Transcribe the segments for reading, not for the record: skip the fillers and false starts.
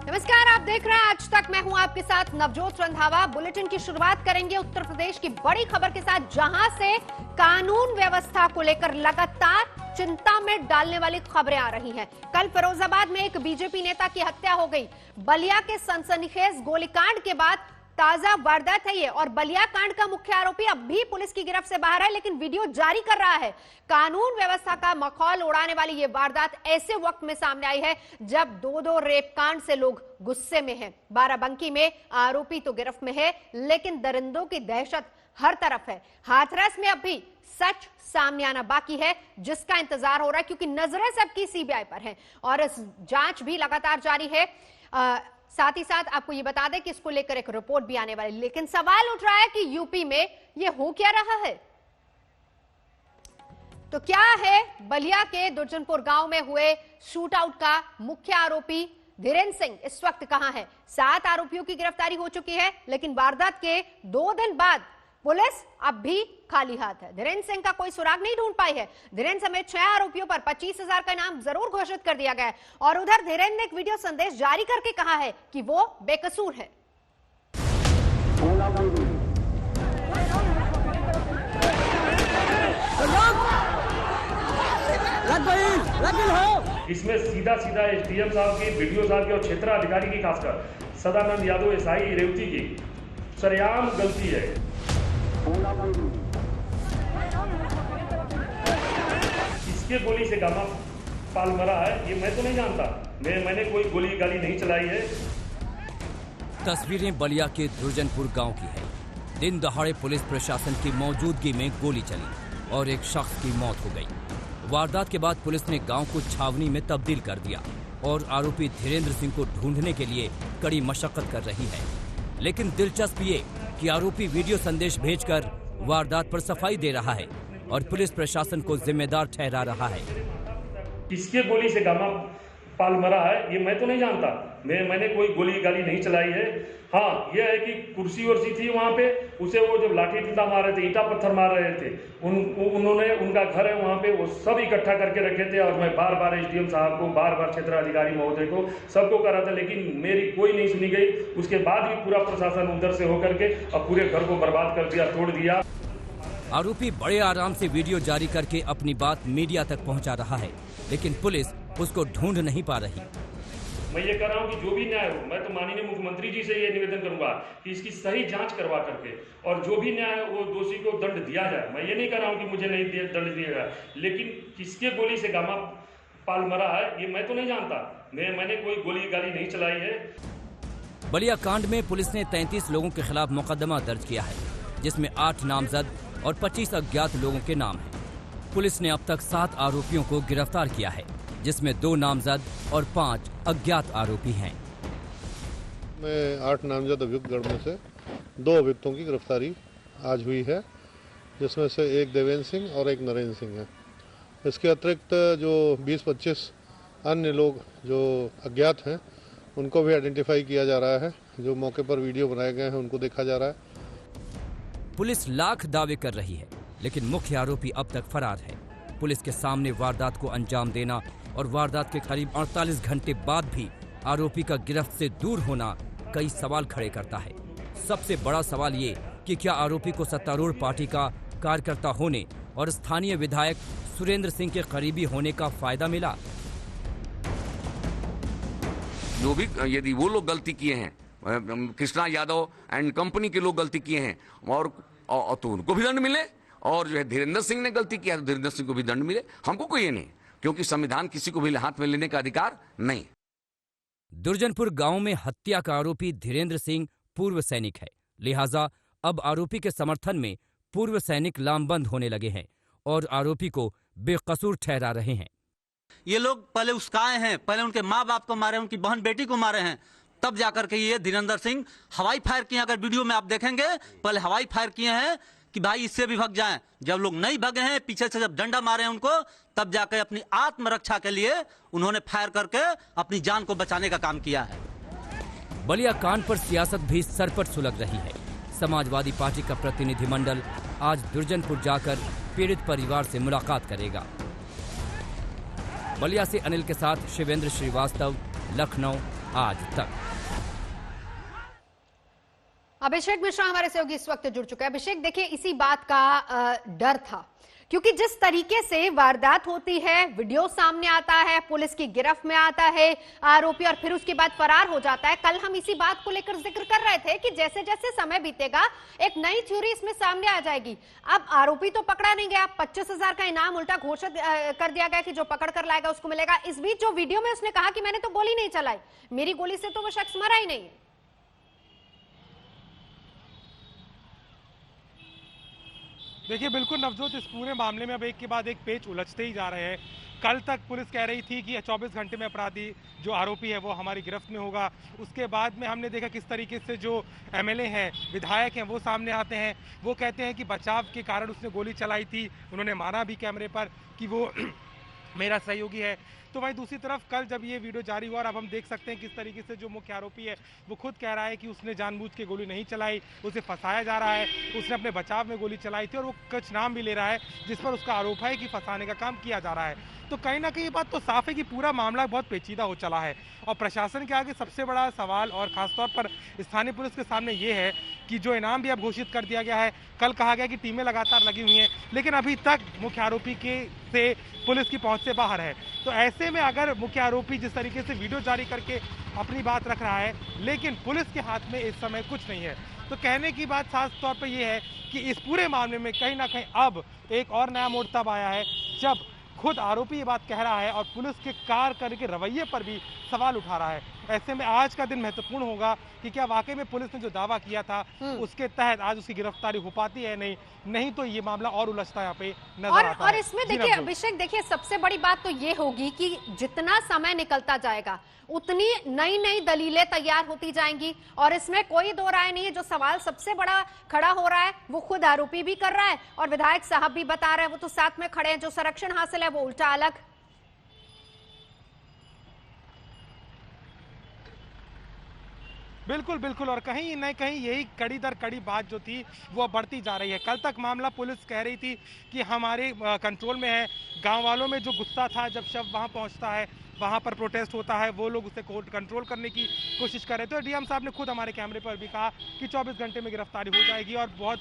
नमस्कार, आप देख रहे हैं आज तक। मैं हूं आपके साथ नवजोत रंधावा। बुलेटिन की शुरुआत करेंगे उत्तर प्रदेश की बड़ी खबर के साथ, जहां से कानून व्यवस्था को लेकर लगातार चिंता में डालने वाली खबरें आ रही हैं। कल फिरोजाबाद में एक बीजेपी नेता की हत्या हो गई। बलिया के सनसनीखेज गोलीकांड के बाद ताजा वारदात है ये, और बलिया कांड का मुख्य आरोपी अब भी पुलिस की गिरफ्त से बाहर है, लेकिन वीडियो जारी कर रहा है। कानून व्यवस्था का मखौल उड़ाने वाली ये वारदात ऐसे वक्त में सामने आई है जब दो रेप कांड से लोग गुस्से में हैं। बाराबंकी में आरोपी तो गिरफ्त में है, लेकिन दरिंदों की दहशत हर तरफ है। हाथरस में अब भी सच सामने आना बाकी है, जिसका इंतजार हो रहा है, क्योंकि नजरें सबकी सीबीआई पर हैं और इस जांच भी लगातार जारी है। साथ ही साथ आपको ये बता दें कि इसको लेकर एक रिपोर्ट भी आने वाली, लेकिन सवाल उठ रहा है कि यूपी में ये हो क्या रहा है। तो क्या है बलिया के दुर्जनपुर गांव में हुए शूट आउट का मुख्य आरोपी धीरेन्द्र सिंह इस वक्त कहां है? 7 आरोपियों की गिरफ्तारी हो चुकी है, लेकिन वारदात के 2 दिन बाद पुलिस अब भी खाली हाथ है। धीरेन्द्र सिंह का कोई सुराग नहीं ढूंढ पाई है। धीरेन्द्र समेत 6 आरोपियों पर 25,000 का इनाम जरूर घोषित कर दिया गया है, और उधर धीरेन्द्र ने एक वीडियो संदेश जारी करके कहा है कि वो बेकसूर है। इसमें सीधा एसडीएम साहब की, बीडीओ साहब की और क्षेत्राधिकारी की, खासकर सदानंद यादव एसआई रेवती की सरेआम गलती है। इसके गोली से गामा पाल मरा है, ये मैं तो नहीं जानता। मैंने कोई गोली गाली नहीं चलाई है। तस्वीरें बलिया के दुर्जनपुर गांव की है। दिन दहाड़े पुलिस प्रशासन की मौजूदगी में गोली चली और एक शख्स की मौत हो गई। वारदात के बाद पुलिस ने गांव को छावनी में तब्दील कर दिया और आरोपी धीरेन्द्र सिंह को ढूंढने के लिए कड़ी मशक्कत कर रही है। लेकिन दिलचस्प ये कि आरोपी वीडियो संदेश भेजकर वारदात पर सफाई दे रहा है और पुलिस प्रशासन को जिम्मेदार ठहरा रहा है। किसके गोली से गामा पाल मरा है, ये मैं तो नहीं जानता। मैंने कोई गोली गाली नहीं चलाई है। हाँ, यह है कि कुर्सी वर्सी थी वहाँ पे, उसे वो जब लाठी डंडा मार रहे थे, ईंटा पत्थर मार रहे थे, उन्होंने, उनका घर है वहाँ पे, वो सब इकट्ठा करके रखे थे। और मैं बार एसडीएम साहब को, बार क्षेत्राधिकारी महोदय को, सबको करा था, लेकिन मेरी कोई नहीं सुनी गई। उसके बाद भी पूरा प्रशासन उधर से होकर के अब पूरे घर को बर्बाद कर दिया, तोड़ दिया। आरोपी बड़े आराम से वीडियो जारी करके अपनी बात मीडिया तक पहुंचा रहा है, लेकिन पुलिस उसको ढूंढ नहीं पा रही। मैं ये कह रहा हूँ कि जो भी न्याय हो, मैं तो माननीय मुख्यमंत्री जी से ये निवेदन करूंगा कि इसकी सही जांच करवा करके, और जो भी न्याय हो वो दोषी को दंड दिया जाए। मैं ये नहीं कह रहा हूँ कि मुझे नहीं दंड दिया जाए, लेकिन किसके गोली से गामा पाल मरा है, ये मैं तो नहीं जानता। मैंने कोई गोली गाली नहीं चलाई है। बलिया कांड में पुलिस ने 33 लोगों के खिलाफ मुकदमा दर्ज किया है, जिसमें 8 नामजद और 25 अज्ञात लोगों के नाम हैं। पुलिस ने अब तक 7 आरोपियों को गिरफ्तार किया है, जिसमें 2 नामजद और 5 अज्ञात आरोपी हैं। 8 नामजद अभियुक्त में से 2 अभियुक्तों की गिरफ्तारी आज हुई है, जिसमें से एक देवेंद्र सिंह और एक नरेंद्र सिंह है। इसके अतिरिक्त जो 20-25 अन्य लोग जो अज्ञात हैं, उनको भी आइडेंटिफाई किया जा रहा है। जो मौके पर वीडियो बनाए गए हैं उनको देखा जा रहा है। पुलिस लाख दावे कर रही है, लेकिन मुख्य आरोपी अब तक फरार है। पुलिस के सामने वारदात को अंजाम देना और वारदात के करीब 48 घंटे बाद भी आरोपी का गिरफ्त से दूर होना कई सवाल खड़े करता है। सबसे बड़ा सवाल ये कि क्या आरोपी को सत्तारूढ़ पार्टी का कार्यकर्ता होने और स्थानीय विधायक सुरेंद्र सिंह के करीबी होने का फायदा मिला? जो भी यदि वो लोग गलती किए हैं, कृष्णा यादव एंड कंपनी के लोग गलती किए हैं, और तो उनको भी दंड मिले, और जो है धीरेन्द्र सिंह ने गलती किया तो धीरेन्द्र सिंह को भी दंड मिले। हमको कोई ये नहीं, क्योंकि संविधान किसी को भी हाथ में लेने का अधिकार नहीं। दुर्जनपुर गांव में हत्या का आरोपी धीरेन्द्र सिंह पूर्व सैनिक है, लिहाजा अब आरोपी के समर्थन में पूर्व सैनिक लामबंद होने लगे हैं और आरोपी को बेकसूर ठहरा रहे हैं। ये लोग पहले उस्काए हैं, पहले उनके माँ बाप को मारे, उनकी बहन बेटी को मारे हैं, तब जाकर के ये धीरेन्द्र सिंह हवाई फायर किए। अगर वीडियो में आप देखेंगे, पहले हवाई फायर किए हैं कि भाई इससे भी भग जाएं। जब लोग नहीं भगे हैं, पीछे से जब डंडा मारे हैं उनको, तब जाकर अपनी आत्मरक्षा के लिए उन्होंने फायर करके अपनी जान को बचाने का काम किया है। बलिया कांड पर सियासत भी सर पर सुलग रही है। समाजवादी पार्टी का प्रतिनिधिमंडल आज दुर्जनपुर जाकर पीड़ित परिवार से मुलाकात करेगा। बलिया से अनिल के साथ शिवेंद्र श्रीवास्तव, लखनऊ, आज तक। अभिषेक मिश्रा हमारे सहयोगी इस वक्त जुड़ चुका है। अभिषेक, देखिए, इसी बात का डर था, क्योंकि जिस तरीके से वारदात होती है, वीडियो सामने आता है, पुलिस की गिरफ्त में आता है आरोपी और फिर उसके बाद फरार हो जाता है। कल हम इसी बात को लेकर जिक्र कर रहे थे कि जैसे जैसे समय बीतेगा एक नई थ्योरी इसमें सामने आ जाएगी। अब आरोपी तो पकड़ा नहीं गया, 25,000 का इनाम उल्टा घोषित कर दिया गया कि जो पकड़ कर लाएगा उसको मिलेगा। इस बीच जो वीडियो में उसने कहा कि मैंने तो गोली नहीं चलाई, मेरी गोली से तो वो शख्स मरा ही नहीं है। देखिए, बिल्कुल नवजोत, इस पूरे मामले में अब एक के बाद एक पेच उलझते ही जा रहे हैं। कल तक पुलिस कह रही थी कि 24 घंटे में अपराधी जो आरोपी है वो हमारी गिरफ्त में होगा। उसके बाद में हमने देखा किस तरीके से जो एमएलए हैं, विधायक हैं, वो सामने आते हैं। वो कहते हैं कि बचाव के कारण उसने गोली चलाई थी। उन्होंने माना भी कैमरे पर कि वो मेरा सहयोगी है। तो वहीं दूसरी तरफ कल जब ये वीडियो जारी हुआ और अब हम देख सकते हैं किस तरीके से जो मुख्य आरोपी है वो खुद कह रहा है कि उसने जानबूझ के गोली नहीं चलाई, उसे फंसाया जा रहा है, उसने अपने बचाव में गोली चलाई थी और वो कुछ नाम भी ले रहा है जिस पर उसका आरोप है कि फंसाने का काम किया जा रहा है। तो कहीं ना कहीं ये बात तो साफ है कि पूरा मामला बहुत पेचीदा हो चला है और प्रशासन के आगे सबसे बड़ा सवाल और खासतौर पर स्थानीय पुलिस के सामने ये है कि जो इनाम भी अब घोषित कर दिया गया है, कल कहा गया कि टीमें लगातार लगी हुई हैं, लेकिन अभी तक मुख्य आरोपी से पुलिस की पहुंच से बाहर है। तो ऐसे में अगर मुख्य आरोपी जिस तरीके से वीडियो जारी करके अपनी बात रख रहा है, लेकिन पुलिस के हाथ में इस समय कुछ नहीं है, तो कहने की बात खास तौर पर यह है कि इस पूरे मामले में कहीं ना कहीं अब एक और नया मोड़ तब आया है जब खुद आरोपी ये बात कह रहा है और पुलिस के कार्य के रवैये पर भी सवाल उठा रहा है। ऐसे में आज का दिन महत्वपूर्ण होगा कि क्या वाकई में पुलिस ने जो दावा किया था उसके तहत आज उसकी गिरफ्तारी हो पाती है, नहीं तो ये मामला और उलझता यहाँ पे नजर आता है। और इसमें देखिए अभिषेक, देखिए सबसे बड़ी बात तो ये होगी कि जितना समय निकलता जाएगा उतनी नई नई दलीलें तैयार होती जाएंगी और इसमें कोई दो राय नहीं है। जो सवाल सबसे बड़ा खड़ा हो रहा है वो खुद आरोपी भी कर रहा है और विधायक साहब भी बता रहे हैं, वो तो साथ में खड़े हैं। जो संरक्षण हासिल है वो उल्टा अलग। बिल्कुल बिल्कुल, और कहीं न कहीं यही कड़ी दर कड़ी बात जो थी वो बढ़ती जा रही है। कल तक मामला पुलिस कह रही थी कि हमारे कंट्रोल में है। गांव वालों में जो गुस्सा था जब शव वहां पहुंचता है, वहां पर प्रोटेस्ट होता है, वो लोग उसे कंट्रोल करने की कोशिश कर रहे थे। तो डीएम साहब ने खुद हमारे कैमरे पर भी कहा कि 24 घंटे में गिरफ्तारी हो जाएगी और बहुत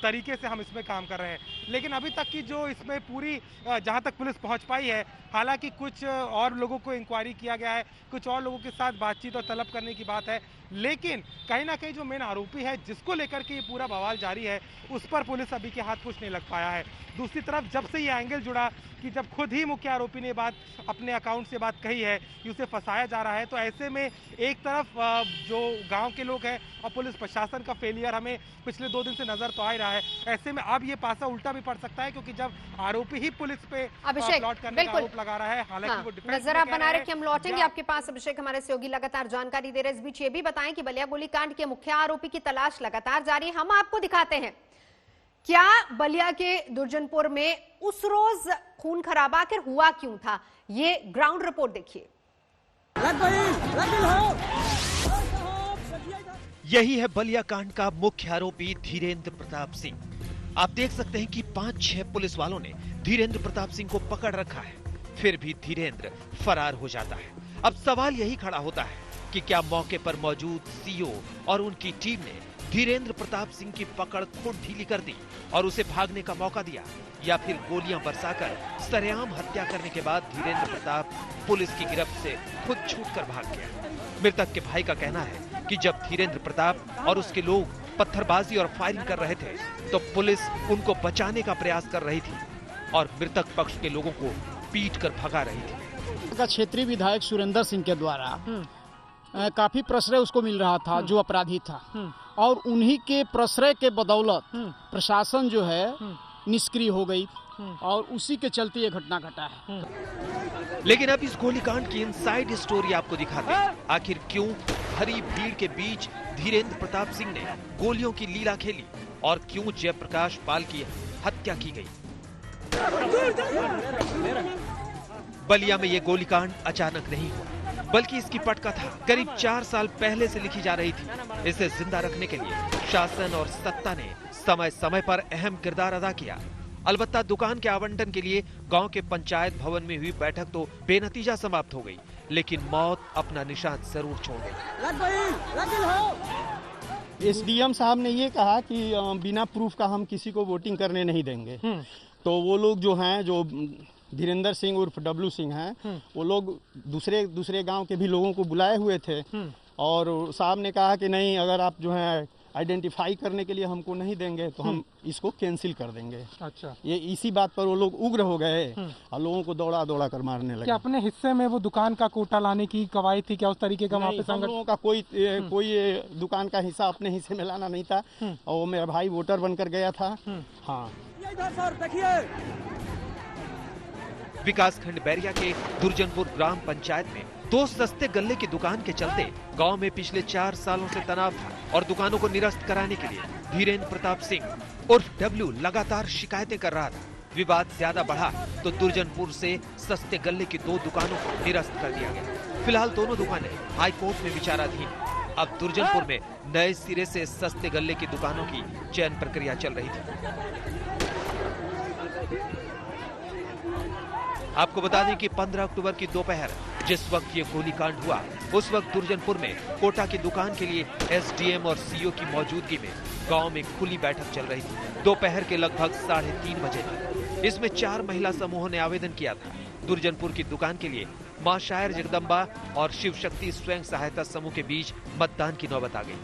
तरीके से हम इसमें काम कर रहे हैं। लेकिन अभी तक की जो इसमें पूरी जहां तक पुलिस पहुंच पाई है, हालांकि कुछ और लोगों को इंक्वायरी किया गया है, कुछ और लोगों के साथ बातचीत और तलब करने की बात है, लेकिन कहीं ना कहीं जो मेन आरोपी है जिसको लेकर के ये पूरा बवाल जारी है उस पर पुलिस अभी के हाथ कुछ नहीं लग पाया है। दूसरी तरफ जब से ये एंगल जुड़ा कि जब खुद ही मुख्य आरोपी ने बात अपने अकाउंट से बात कही है कि उसे फंसाया जा रहा है, तो ऐसे में एक तरफ जो गांव के लोग हैं और पुलिस प्रशासन का फेलियर हमें पिछले 2 दिन से नजर तो आ ही रहा है। ऐसे में अब ये पासा उल्टा भी पड़ सकता है क्योंकि जब आरोपी ही पुलिस पे प्लॉट करने का आरोप लगा रहा है, हालांकि वो डिफेंस नजर आप बना रहे कि हम लौटेंगे आपके पास। अभिषेक हमारे सहयोगी लगातार जानकारी दे रहे। इस बीच ये भी बताएं कि बलिया गोलीकांड के मुख्य आरोपी की तलाश लगातार जारी है। हम आपको दिखाते हैं क्या बलिया के दुर्जनपुर में उस रोज खून खराबा आखिर हुआ क्यों था। ये ग्राउंड रिपोर्ट देखिए। यही है बलिया कांड का मुख्य आरोपी धीरेन्द्र प्रताप सिंह। आप देख सकते हैं कि 5-6 पुलिस वालों ने धीरेन्द्र प्रताप सिंह को पकड़ रखा है, फिर भी धीरेन्द्र फरार हो जाता है। अब सवाल यही खड़ा होता है कि क्या मौके पर मौजूद सीओ और उनकी टीम ने धीरेन्द्र प्रताप सिंह की पकड़ खुद ढीली कर दी और उसे भागने का मौका दिया, या फिर गोलियां बरसाकर सरेआम हत्या करने के बाद धीरेन्द्र प्रताप पुलिस की गिरफ्त से खुद छूटकर भाग गया। मृतक के भाई का कहना है कि जब धीरेन्द्र प्रताप और उसके लोग पत्थरबाजी और फायरिंग कर रहे थे तो पुलिस उनको बचाने का प्रयास कर रही थी और मृतक पक्ष के लोगों को पीट कर भगा रही थी। क्षेत्रीय विधायक सुरेंद्र सिंह के द्वारा काफी प्रश्रय उसको मिल रहा था जो अपराधी था, और उन्हीं के प्रश्रय के बदौलत प्रशासन जो है निष्क्रिय हो गई और उसी के चलते ये घटना घटा है। लेकिन अब इस गोलीकांड की इनसाइड स्टोरी आपको दिखाते हैं। आखिर क्यों भरी भीड़ के बीच धीरेन्द्र प्रताप सिंह ने गोलियों की लीला खेली और क्यों जयप्रकाश पाल की हत्या की गई। बलिया में ये गोलीकांड अचानक नहीं हुआ, बल्कि इसकी पटकथा करीब 4 साल पहले से लिखी जा रही थी। इसे जिंदा रखने के लिए शासन और सत्ता ने समय समय पर अहम किरदार अदा किया। अलबत्ता दुकान के आवंटन के लिए गांव के पंचायत भवन में हुई बैठक तो बेनतीजा समाप्त हो गई, लेकिन मौत अपना निशान जरूर छोड़ गई। एसडीएम साहब ने ये कहा कि बिना प्रूफ का हम किसी को वोटिंग करने नहीं देंगे। तो वो लोग जो हैं, जो धीरेंद्र सिंह उर्फ डब्लू सिंह हैं, वो लोग दूसरे गांव के भी लोगों को बुलाए हुए थे और साहब ने कहा कि नहीं, अगर आप जो है आइडेंटिफाई करने के लिए हमको नहीं देंगे तो हम इसको कैंसिल कर देंगे। अच्छा, ये इसी बात पर वो लोग उग्र हो गए और लोगों को दौड़ा कर मारने लगे। क्या अपने हिस्से में वो दुकान का कोटा लाने की कवायद थी क्या? उस तरीके का वहाँ पे हम लोगों का कोई दुकान का हिस्सा अपने हिस्से में लाना नहीं था और वो मेरा भाई वोटर बनकर गया था। हाँ, विकासखंड बैरिया के दुर्जनपुर ग्राम पंचायत में 2 सस्ते गल्ले की दुकान के चलते गांव में पिछले 4 सालों से तनाव था और दुकानों को निरस्त कराने के लिए धीरेंद्र प्रताप सिंह उर्फ डब्लू लगातार शिकायतें कर रहा था। विवाद ज्यादा बढ़ा तो दुर्जनपुर से सस्ते गल्ले की 2 दुकानों को निरस्त कर दिया गया। फिलहाल दोनों दुकानें हाई कोर्ट में विचाराधीन। अब दुर्जनपुर में नए सिरे से सस्ते गल्ले की दुकानों की चयन प्रक्रिया चल रही थी। आपको बता दें कि 15 अक्टूबर की दोपहर जिस वक्त ये गोलीकांड हुआ, उस वक्त दुर्जनपुर में कोटा की दुकान के लिए एसडीएम और सीओ की मौजूदगी में गांव में खुली बैठक चल रही थी। दोपहर के लगभग 3:30 बजे थी। इसमें 4 महिला समूहों ने आवेदन किया था। दुर्जनपुर की दुकान के लिए मां शायर जगदम्बा और शिव शक्ति स्वयं सहायता समूह के बीच मतदान की नौबत आ गई।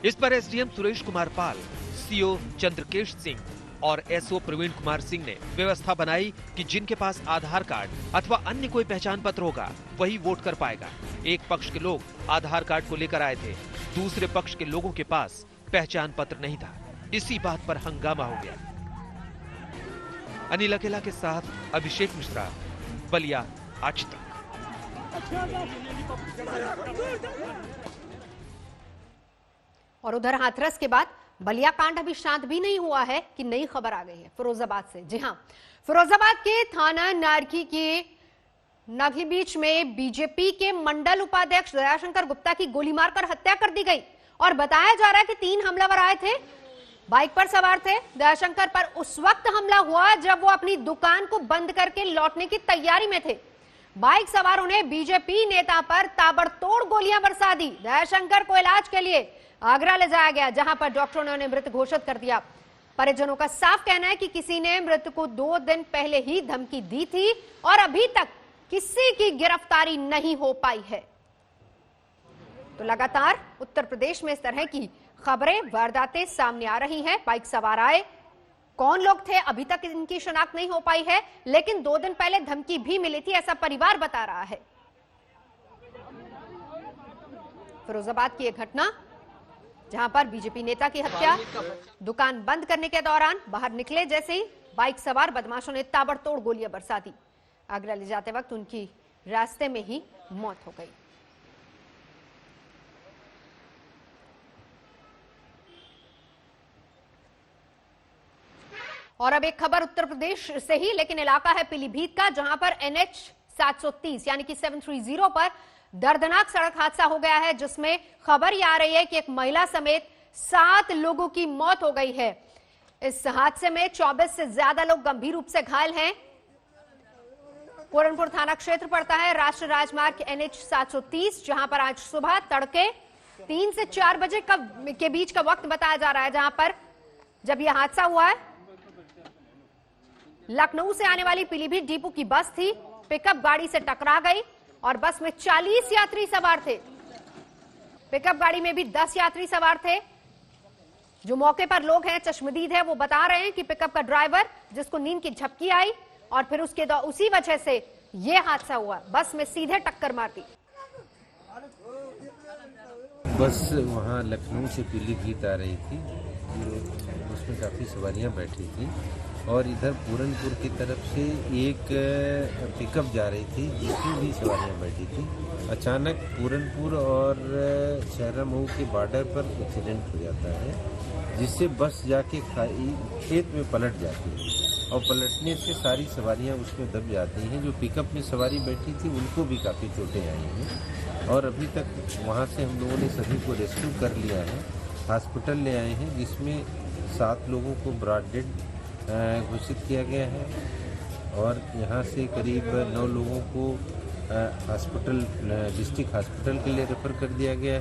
इस पर एसडीएम सुरेश कुमार पाल, सीओ चंद्रकेश सिंह और एसओ प्रवीण कुमार सिंह ने व्यवस्था बनाई कि जिनके पास आधार कार्ड अथवा अन्य कोई पहचान पत्र होगा वही वोट कर पाएगा। एक पक्ष के लोग आधार कार्ड को लेकर आए थे, दूसरे पक्ष के लोगों के पास पहचान पत्र नहीं था। इसी बात पर हंगामा हो गया। अनिल अकेला के साथ अभिषेक मिश्रा, बलिया, आज तक। और उधर हाथरस के बाद बलिया कांड अभी शांत भी नहीं हुआ है कि नई खबर आ गई है फिरोजाबाद से। जी हां, फिरोजाबाद के थाना नारकी के नगी बीच में बीजेपी के मंडल उपाध्यक्ष दयाशंकर गुप्ता की गोली मारकर हत्या कर दी गई और बताया जा रहा है कि 3 हमलावर आए थे, बाइक पर सवार थे। दयाशंकर पर उस वक्त हमला हुआ जब वो अपनी दुकान को बंद करके लौटने की तैयारी में थे। बाइक सवारों ने बीजेपी नेता पर ताबड़तोड़ गोलियां बरसा दी। दयाशंकर को इलाज के लिए आगरा ले जाया गया, जहां पर डॉक्टरों ने उन्हें मृत घोषित कर दिया। परिजनों का साफ कहना है कि किसी ने मृत को 2 दिन पहले ही धमकी दी थी और अभी तक किसी की गिरफ्तारी नहीं हो पाई है। तो लगातार उत्तर प्रदेश में इस तरह की खबरें, वारदातें सामने आ रही हैं। बाइक सवार आए, कौन लोग थे अभी तक इनकी शिनाख्त नहीं हो पाई है, लेकिन 2 दिन पहले धमकी भी मिली थी, ऐसा परिवार बता रहा है। फिरोजाबाद की एक घटना जहां पर बीजेपी नेता की हत्या, दुकान बंद करने के दौरान बाहर निकले जैसे ही बाइक सवार बदमाशों ने ताबड़तोड़ गोलियां बरसा दी। आगरा ले जाते वक्त उनकी रास्ते में ही मौत हो गई। और अब एक खबर उत्तर प्रदेश से ही, लेकिन इलाका है पीलीभीत का, जहां पर NH 730 यानी कि 730 पर दर्दनाक सड़क हादसा हो गया है, जिसमें खबर यह आ रही है कि एक महिला समेत 7 लोगों की मौत हो गई है। इस हादसे में 24 से ज्यादा लोग गंभीर रूप से घायल हैं। पूरनपुर थाना क्षेत्र पड़ता है राष्ट्रीय राजमार्ग NH 730, जहां पर आज सुबह तड़के 3 से 4 बजे के बीच का वक्त बताया जा रहा है, जहां पर जब यह हादसा हुआ है। लखनऊ से आने वाली पीलीभीत डिपो की बस थी, पिकअप गाड़ी से टकरा गई और बस में 40 यात्री सवार थे। पिकअप गाड़ी में भी 10 यात्री सवार थे। जो मौके पर लोग हैं, चश्मदीद है, वो बता रहे हैं कि पिकअप का ड्राइवर, जिसको नींद की झपकी आई और फिर उसी वजह से यह हादसा हुआ, बस में सीधे टक्कर मार दी। बस वहाँ लखनऊ से पीलीभीत आ रही थी, उसमें काफ़ी सवारियाँ बैठी थी और इधर पूरनपुर की तरफ से एक पिकअप जा रही थी जिसमें भी सवारियाँ बैठी थी। अचानक पूरनपुर और शहरा मऊ के बॉर्डर पर एक्सीडेंट हो जाता है, जिससे बस जाके खेत में पलट जाती है और पलटने से सारी सवारियाँ उसमें दब जाती हैं। जो पिकअप में सवारी बैठी थी उनको भी काफ़ी चोटें आई हैं और अभी तक वहाँ से हम लोगों ने सभी को रेस्क्यू कर लिया है, हॉस्पिटल ले आए हैं, जिसमें 7 लोगों को ब्रॉड डेड घोषित किया गया है और यहाँ से करीब 9 लोगों को हॉस्पिटल डिस्ट्रिक्ट हॉस्पिटल के लिए रेफर कर दिया गया है।